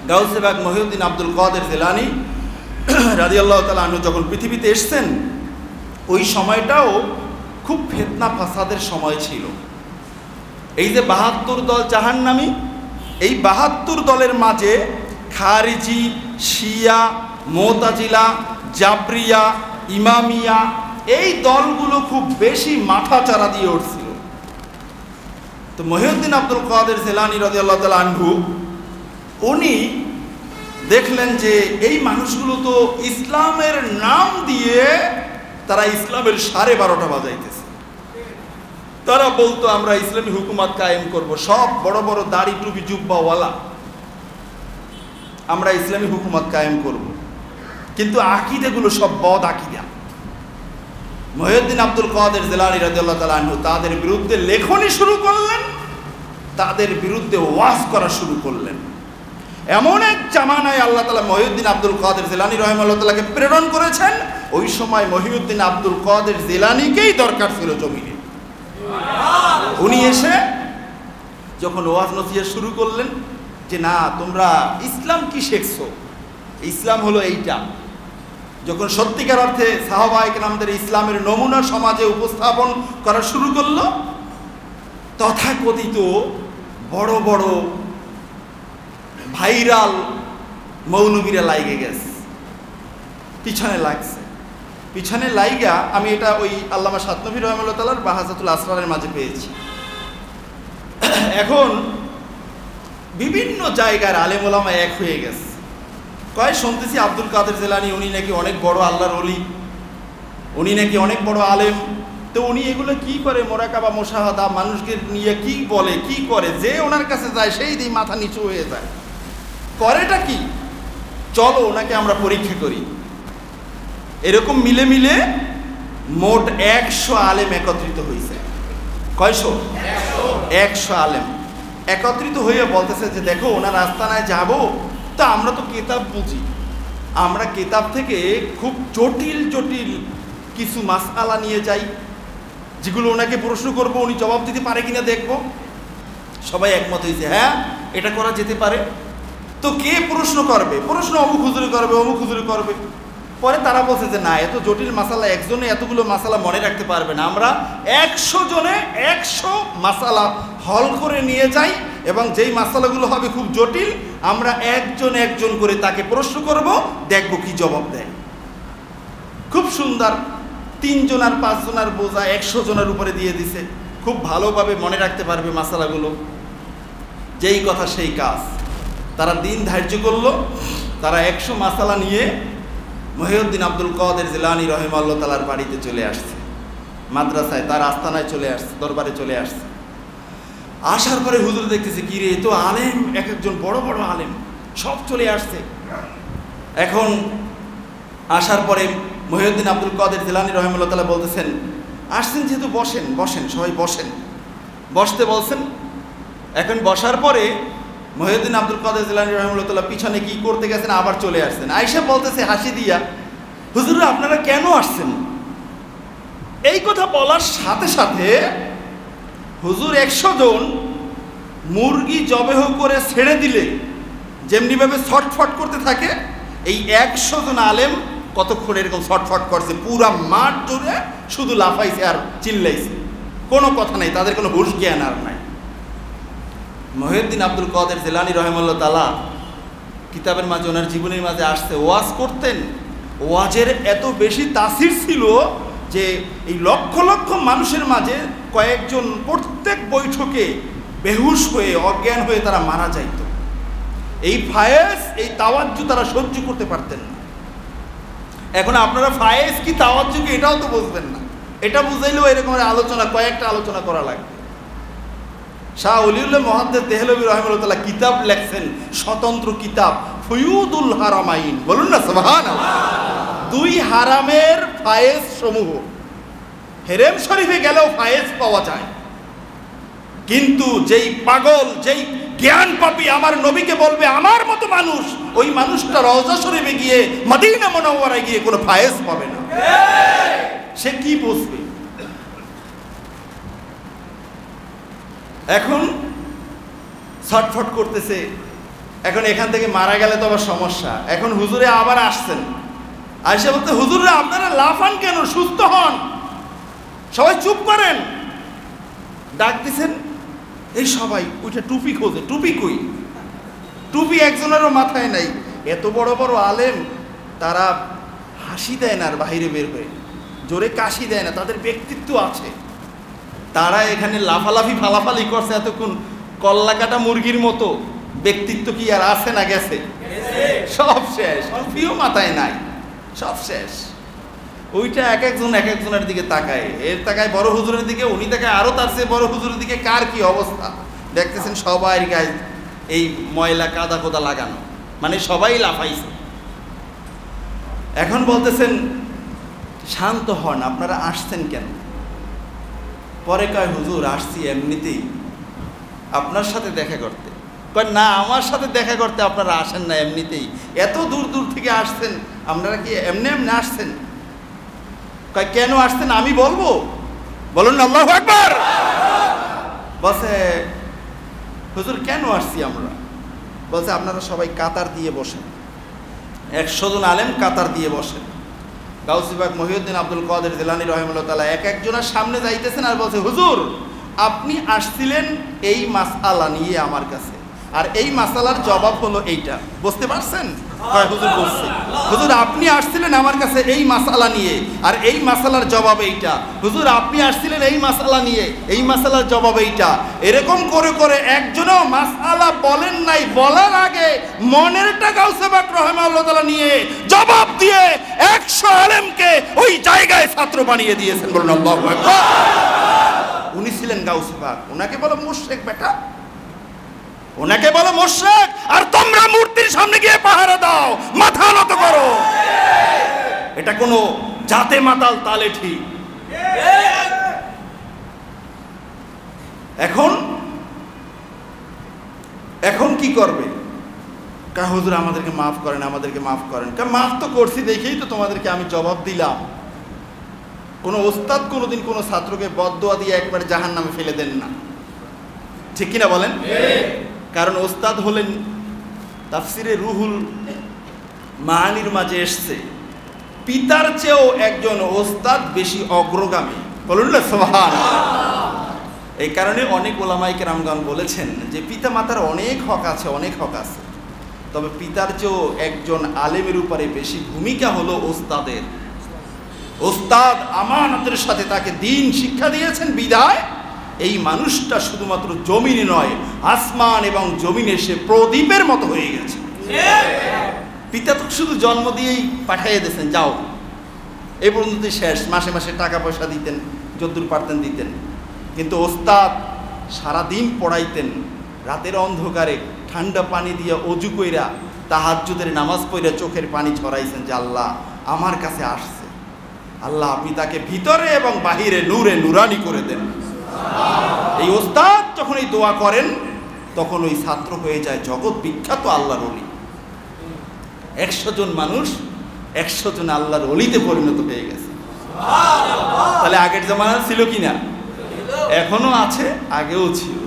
গাউসে পাক মহিউদ্দিন আব্দুল কাদের জিলানী রাদিয়াল্লাহু তাআলা আনহু যখন পৃথিবীতে এসেছেন, ওই সময়টাও খুব ফিতনা ফাসাদের সময় ছিল। এই যে ৭২ দল জাহান্নামী, এই ৭২ দলের মাঝে খারিজি, শিয়া, মুতাজিলা, জাবরিয়া, ইমামিয়া এই দলগুলো খুব বেশি মাথাচাড়া দিয়ে উঠছিল। তো মহিউদ্দিন আব্দুল কাদের জিলানী রাদিয়াল্লাহু তাআলা আনহু উনি দেখলেন যে এই মানুষগুলো তো ইসলামের নাম দিয়ে তারা ইসলামের 12:30 বাজাইতেছে। তারা বলতো আমরা ইসলামী হুকুমত কায়েম করব, সব বড় বড় দাড়ি টুপি জুব্বাওয়ালা, আমরা ইসলামী হুকুমত কায়েম করব, কিন্তু আকীদাগুলো সব বদ আকীদা। মহিউদ্দিন আব্দুল কাদের জিলানী রাদিয়াল্লাহু তাআলা আনহু তাদের বিরুদ্ধে লেখনী শুরু করলেন, তাদের বিরুদ্ধে ওয়াজ করা শুরু করলেন। এমন এক জামানায় আল্লাহ তাআলা মহিউদ্দিন আব্দুল কাদের জিলানী রাহিমাহুল্লাহ তাআলাকে প্রেরণ করেছেন। ওই সময় মহিউদ্দিন আব্দুল কাদের জিলানীকেই দরকার ছিল জমিনে। উনি এসে যখন ওয়াজ নসিহত শুরু করলেন যে না, তোমরা ইসলাম কি শিখছো, ইসলাম হলো এইটা। যখন সত্যিকার অর্থে সাহাবায়ে কেরামদের ইসলামের নমুনা সমাজে উপস্থাপন করা শুরু করলো, তথাকথিত বড় বড় ভাইরাল মৌলবীরা লাইগে গেছে, পিছনে লাগছে। পিছনে লাইগা আমি এটা ওই আল্লামা শাতনবী রাহিমাহুল্লাহ তাআলার বাহাজাতুল আসরারের মাঝে পেয়েছি। এখন বিভিন্ন জায়গার আলেম ওলামা এক হয়ে গেছে। শুনতেছি আব্দুল কাদের জিলানী উনি নাকি অনেক বড় আল্লাহর ওলি, উনি নাকি অনেক বড় আলেম। তো উনি এগুলো কি করে, মোরাকাবা মুশাহাদা, মানুষকে নিয়ে কি বলে কি করে, যে ওনার কাছে যায় সেই দিয়ে মাথা নিচু হয়ে যায়। করেটা কি, চলো ওনাকে আমরা পরীক্ষা করি। এরকম মিলে মিলে মোট 100 আলেম একত্রিত হয়েছে। কয়শো? 100 আলেম একত্রিত হয়ে বলতেছে যে দেখো, ওনার আস্তানায় যাব, তা আমরা তো কিতাব বুঝি, আমরা কিতাব থেকে খুব জটিল জটিল কিছু মাসআলা নিয়ে যাই, যেগুলো ওনাকে প্রশ্ন করবো, উনি জবাব দিতে পারে কিনা দেখব। সবাই একমত হয়েছে, হ্যাঁ এটা করা যেতে পারে। তো কে প্রশ্ন করবে? প্রশ্ন অমুক হুজুরে করবে, অমুক হুজুরে করবে। পরে তারা বলছে যে না, এত জটিল মাসালা একজনে এতগুলো মাসালা মনে রাখতে পারবে না, আমরা 100 জনে 100 মাসালা হল করে নিয়ে যাই, এবং যেই মাসালাগুলো হবে খুব জটিল, আমরা একজন একজন করে তাকে প্রশ্ন করব, দেখব কি জবাব দেয়। খুব সুন্দর, 3 জন আর 5 জনের বোঝা 100 জনের উপরে দিয়ে দিছে, খুব ভালোভাবে মনে রাখতে পারবে মাসালাগুলো। যেই কথা সেই কাজ। তারা দিন ধার্য করলো, তারা 100 মাসালা নিয়ে মহিউদ্দিন আব্দুল কাদের জিলানী রাহিমাহুল্লাহ তাআলার বাড়িতে চলে আসছে, মাদ্রাসায় তার আস্তানায় চলে আসছে, দরবারে চলে আসছে। আসার পরে হুজুর দেখতেছে কি রে, তো আলেম, এক একজন বড় বড় আলেম সব চলে আসছে। এখন আসার পরে মহিউদ্দিন আব্দুল কাদের জিলানী রাহিমাহুল্লাহ তাআলা বলতেছেন, আসছেন যেহেতু বসেন, বসেন, সবাই বসেন, বসতে বলছেন। এখন বসার পরে মহিউদ্দিন আব্দুল কাদের জিলানী রাহিমাহুল্লাহ তাআলা পিছনে কি করতে গেছেন, আবার চলে আসছেন। আয়েশা বলতেছে হাসি দিয়া, হুজুর আপনারা কেন আসছেন? এই কথা বলার সাথে সাথে হুজুর 100 জন মুরগি জবেহ করে ছেড়ে দিলে যেমনিভাবে ছটফট করতে থাকে, এই 100 জন আলেম কতক্ষণ এরকম ছটফট করছে, পুরা মাঠ জুড়ে শুধু লাফাইছে আর চিল্লাইছে, কোনো কথা নাই, তাদের কোনো হুঁশ জ্ঞান আর নাই। মহিউদ্দিন আব্দুল কাদের জিলানী রাহিমাহুল্লাহ তাআলা কিতাবের মাঝে, ওনার জীবনের মাঝে আসতে ওয়াজ করতেন। ওয়াজের এত বেশি তাসির ছিল যে এই লক্ষ লক্ষ মানুষের মাঝে কয়েকজন প্রত্যেক বৈঠকে বেহুশ হয়ে, অজ্ঞান হয়ে তারা মারা যাইত। এই ফায়েজ, এই তাওয়াজ্জু তারা সহ্য করতে পারতেন না। এখন আপনারা ফায়েজ কি তাওয়াজ্জু কি এটাও তো বুঝবেন না। এটা বুঝাইলেও এরকম আলোচনা, কয়েকটা আলোচনা করা লাগবে। শাহ ওলিউল্লাহ মুহাদ্দিস দেহলভী রাহিমাহুল্লাহ তাআলা কিতাব লেখছেন, স্বতন্ত্র কিতাব, ফুয়ুদুল হারামাইন। বলুন না সুবহানাল্লাহ। 2 হারামের ফায়েজ সমূহ। হেরেম শরীফে গেলেও ফায়েজ পাওয়া যায়, কিন্তু যেই পাগল, যেই জ্ঞান পাপী আমার নবীকে বলবে আমার মতো মানুষ, ওই মানুষটা রওজা শরীফে গিয়ে, মদিনা মুনাওয়ারায় গিয়ে কোনো ফায়েজ পাবে না। সে কি বুঝবে? এখন ছটফট করতেছে, এখন এখান থেকে মারা গেলে তো আবার সমস্যা। এখন হুজুরে আবার আসছেন, আইসা বলতে হুজুররা আপনারা লাফান কেন, সুস্থ হন, সবাই চুপ করেন। ডাক দিছেন, এই সবাই ওইটা টুপি খোঁজে, টুপি কই, টুপি একজনেরও মাথায় নাই। এত বড় বড় আলেম তারা হাসি দেয় না আর বাহিরে বের হয়ে, জোরে কাশি দেয় না, তাদের ব্যক্তিত্ব আছে। তারা এখানে লাফালাফি ফালাফালি করছে এতক্ষণ কল্লা কাটা মুরগির মতো, ব্যক্তিত্ব কি আর আছে না গেছে? সব শেষ, টুপিও মাথায় নাই, সব শেষ। ওইটা এক একজনের দিকে তাকায়, এর তাকায় বড় হুজুরের দিকে, উনি তাকায় আরো তার চেয়ে বড় হুজুরের দিকে। কার কি অবস্থা দেখতেছেন, সবাই গায়ে এই ময়লা কাদা কোদা লাগানো, মানে সবাই লাফাইছে। এখন বলতেছেন শান্ত হন, আপনারা আসছেন কেন? পরে কয় হুজুর আসছি এমনিতেই আপনার সাথে দেখা করতে। কয় না, আমার সাথে দেখা করতে আপনারা আসেন না, এমনিতেই এত দূর দূর থেকে আসছেন, আপনারা কি এমনি এমনি আসছেন? কয় কেন আসছেন আমি বলবো, বলুন আল্লাহু আকবার। বলছে হুজুর কেন আসছি আমরা? বলছে আপনারা সবাই কাতার দিয়ে বসেন, 100 জন আলেম কাতার দিয়ে বসেন। গাউসী পাক মহিউদ্দিন আব্দুল কাদের জিলানী রাহিমাহুল্লাহ তাআলা এক একজনের সামনে যাইতেছেন আর বলছে হুজুর আপনি আসছিলেন এই মাসআলা নিয়ে আমার কাছে, আর এই মাসআলার জবাব হলো এইটা, বুঝতে পারছেন? হয় হুজুর বলছি, হুজুর আপনি আসছিলেন আমার কাছে এই মাসআলা নিয়ে, আর এই মাসআলার জবাব এইটা। হুজুর আপনি আসছিলেন এই মাসআলা নিয়ে, এই মাসআলার জবাব এইটা। এরকম করে করে একজনও মাসআলা বলেন নাই, বলার আগে মনেরটা গাউসে পাক রাহিমাহুল্লাহ তাআলা নিয়ে জবাব দিয়ে 100 আলেমকে ওই জায়গায় ছাত্র বানিয়ে দিয়েছেন। বলুন আল্লাহু আকবার। উনি ছিলেন গাউসে পাক, ওনাকে বলো মুশরিক বেটা, ওনাকে বলো মুশরিক, আর তোমরা মূর্তির সামনে গিয়ে পাহারা দাও, মাথা নত করো। এটা কোনো জাতে মাতাল তালে ঠিক। এখন কি করবে? কা হুজুর আমাদেরকে মাফ করেন, আমাদেরকে মাফ করেন। কা মাফ তো করছি, দেখেই তো তোমাদেরকে আমি জবাব দিলাম। কোনো ওস্তাদ কোনোদিন কোনো ছাত্রকে বদদোয়া দিয়ে একবারে জাহান্নামে ফেলে দেন না, ঠিক কিনা বলেন? কারণ ওস্তাদ হলেন, তাফসিরে রুহুল মাআনির মাঝে এসছে, পিতার চেয়েও একজন ওস্তাদ বেশি অগ্রগামী। বলুন না সুবহানাল্লাহ। এই কারণে অনেক ওলামায়ে কেরামগণ বলেছেন যে পিতা মাতার অনেক হক আছে, অনেক হক আছে, তবে পিতার চেয়েও একজন আলেমের উপরে বেশি ভূমিকা হলো ওস্তাদের। ওস্তাদ আমানতের সাথে তাকে দ্বীন শিক্ষা দিয়েছেন বিদায় এই মানুষটা শুধুমাত্র জমিনে নয়, আসমান এবং জমিনে সে প্রদীপের মতো হয়ে গেছে। পিতা তো শুধু জন্ম দিয়েই পাঠিয়ে দিয়েছেন, যাও এই পর্যন্তই শেষ। মাসে মাসে টাকা পয়সা দিতেন, যদ্দূর পারতেন দিতেন, কিন্তু ওস্তাদ সারাদিন পড়াইতেন, রাতের অন্ধকারে ঠান্ডা পানি দিয়ে অজু কইরা তাহাজ্জুদের নামাজ পড়ে চোখের পানি ছড়াইছেন যে আল্লাহ আমার কাছে আসছে, আল্লাহ আপনি তাকে ভিতরে এবং বাহিরে নূরে নুরানি করে দেন। এই ওস্তাদ যখন এই দোয়া করেন তখন ওই ছাত্র হয়ে যায় জগৎ বিখ্যাত আল্লাহর ওলি। 100 জন মানুষ 100 জন আল্লাহর ওলিতে পরিণত হয়ে গেছে। তাহলে আগের জামানা ছিল কিনা? এখনো আছে, আগেও ছিল।